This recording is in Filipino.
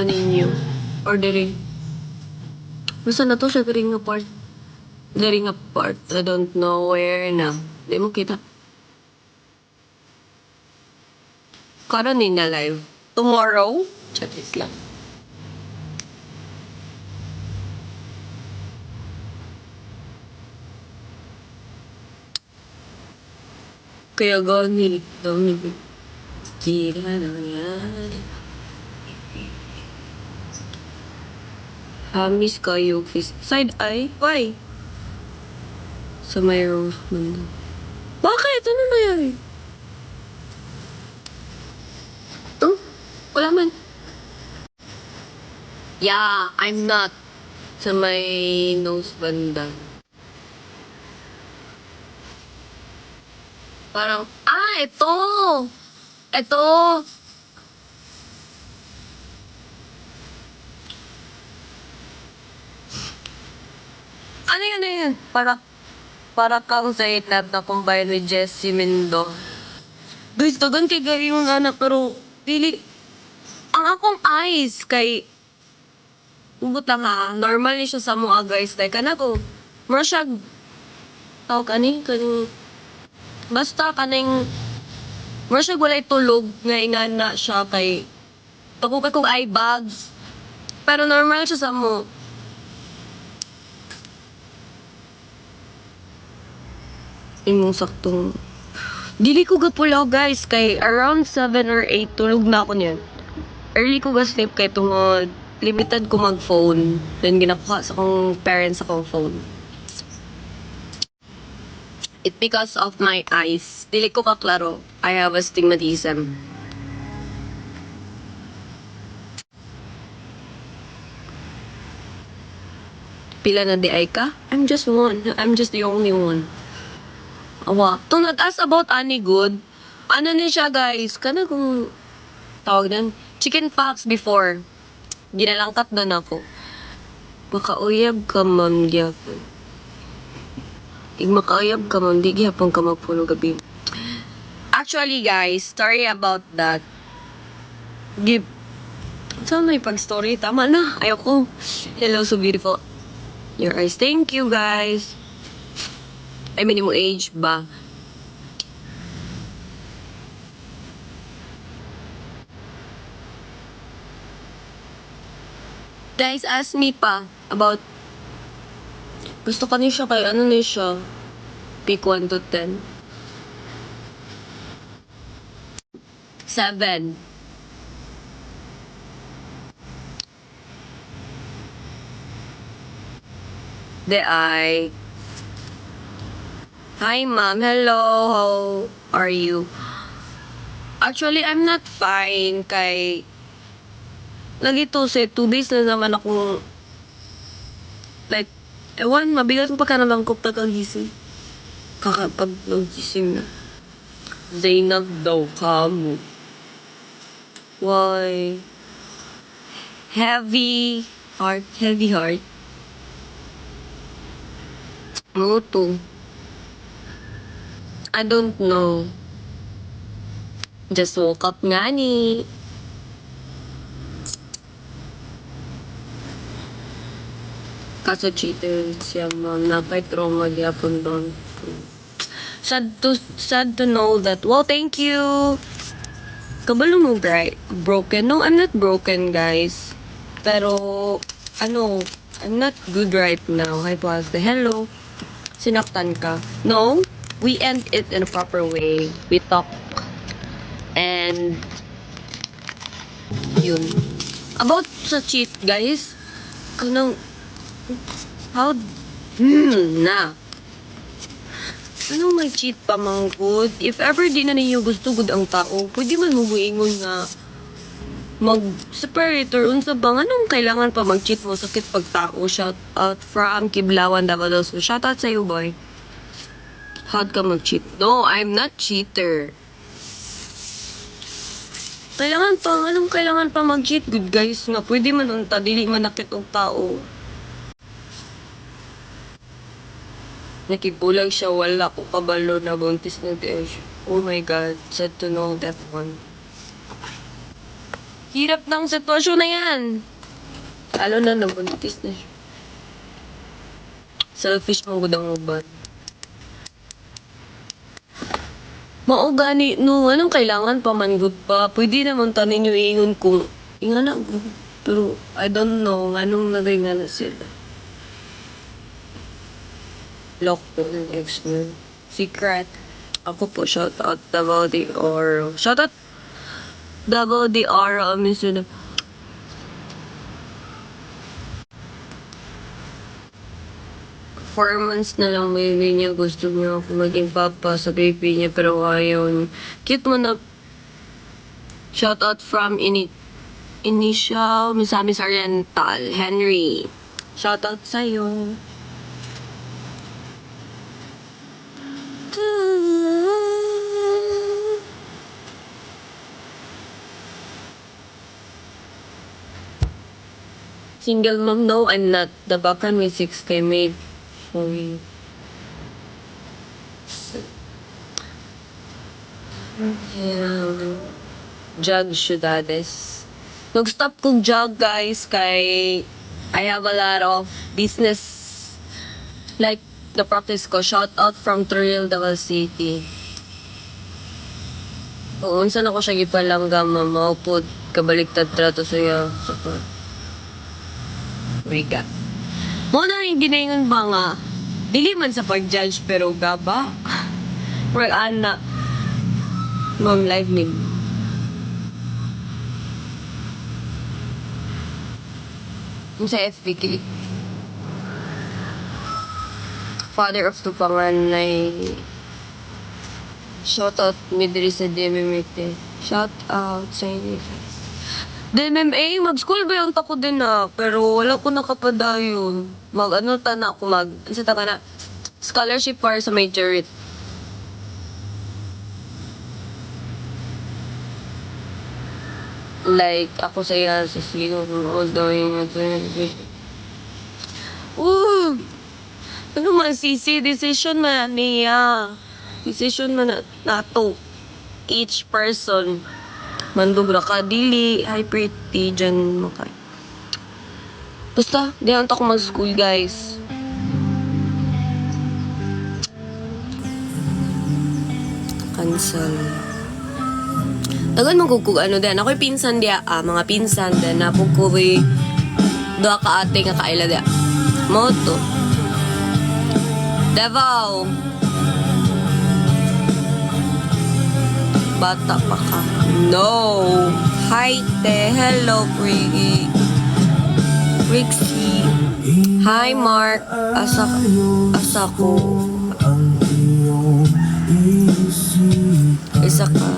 Ano ninyo? Ordering. Basta na to sa ring apart. The ring apart. I don't know where na. Di mo kita. Karon na live. Tomorrow? Chatis lang. Kaya gani. Dami. Tira na yan. Hamis kayo. Side eye? Why? Sa may rose banda. Bakit? Ano nangyari? Oh, wala man. Yeah, I'm not. Sa may nose banda. Parang, ito! Ito! Ano yan? Para kang sa itlab na combine with Jessie Mendo. Guys, tagan kay gari yung anak, pero dili, ang akong eyes kay, ubot lang ha, normal ni siya sa mga guys, like, ko, mura siya, tawag kaning, basta kaning, mura siya walay tulog, nga ingana siya kay, pagkukay kong eye bags, pero normal siya sa mo. Imong saktong, dili ko gapulaw guys, kay around 7 or 8 tulog na ako niyan. Early ko ga-sleep kay tungod limited ko mag-phone. Then ginakuha sa kong parents akong phone. It because of my eyes. Dili ko kaklaro. I have astigmatism. Pila na di ay ka? I'm just one. I'm just the only one. Awa. Kung nag-ask about Ani Good, ano ni siya guys? Kana kung tawag din, chicken pox before. Ginalangkat doon ako. Makauyab ka, ma'am, gyapon. Ig makauyab ka, ma'am, di gyapon ka magpuno gabi. Actually, guys, story about that. Give. Saan may pag-story? Tama na. Ayoko. Hello, so beautiful. Your eyes. Thank you, guys. I mean, mo age ba? Guys, ask me pa about gusto ka niya siya kay ano niya siya? Pick 1 to 10. 7. The eye. Hi, ma'am. Hello. How are you? Actually, I'm not fine kay lagi to 2 days na naman ako like ewan, mabigat ko pa ka naman ko pagkagising. Kakapag nagising na. Zainab daw kamo. Why? Heavy heart. Heavy heart. Ano to? I don't know. Just woke up nga ni. Kaso cheater siya, ma'am. Napay-trauma gyapon doon. Sad to know that. Well, thank you. Kabalo mo, broken? No, I'm not broken, guys. Pero, I'm not good right now. Hi, Pazde. Hello. Sinaktan ka. No, we end it in a proper way. We talk. And, yun. About sa cheat, guys. How, na. Anong may cheat pa mang good? If ever di na ninyo gusto good ang tao, pwede man mo ingon nga mag-separator. Unsa bang anong kailangan pa mag-cheat mo? Sakit pag tao. Shout out from Kiblawan, Davao. So, shout out sa'yo, boy. How'd ka mag-cheat? No, I'm not cheater. Anong kailangan pa mag-cheat? Good guys nga, pwede man unta, dili man nakit og tao. Nakibulag siya, wala ko kabalo na buntis na siya. Oh my God, sad to know that one. Hirap ng sitwasyon na yan. Lalo na nabuntis na siya. Selfish mo gudang uban. Mao gani, no, anong kailangan pa man good pa? Pwede naman tanin yung ingon kung, inga na, pero I don't know, anong nagay nga na sila. Lock po ng ex mo. Secret. Ako po, shout out Davao de Oro. Shout out Davao de Oro, minsan na. 4 months na lang baby niya. Gusto niya ako maging papa sa baby niya pero ayaw niya. Cute mo na. Shout out from Initial Misamis Oriental. Henry. Shout out sa'yo. Single mom, no, I'm not. The background with 6K made for me. Yeah. Jog Ciudades. Nag-stop kong jog, guys, kay I have a lot of business. Like, the practice ko, shout out from Trill, Davao City. Kung unsan ako siya gipalangga, mamaupod, kabaliktad trato sa'yo. Riga. Mo na rin ginayon ba nga, dili man sa pag-judge pero gaba. Pero anak, mom life ni. Yung sa FPK. Father of two panganay. Shout out midri sa DMMA. Shout out sa inyo. DMMA, mag-school ba yung tako din na? Pero wala ko nakapadayon. Ano ta na ako sa taka na, scholarship para sa major. Like, ako sa iya, sa sino, all doing ito. Ano man, sisi, decision man niya. Decision man na to. Each person. Mandog ra ka, dili, high pretty, dyan mo ka. Basta, di ako mag-school, guys. Cancel. Tagal magkukug, ano din. Ako'y pinsan dia, mga pinsan din. Napugkuwi, doa ka ate nga kaila dia. Moto. Davao. Bata pa ka. No. Hi, te. Hello, Priggy. Rixie. Hi, Mark. Asa ko. Isa ka.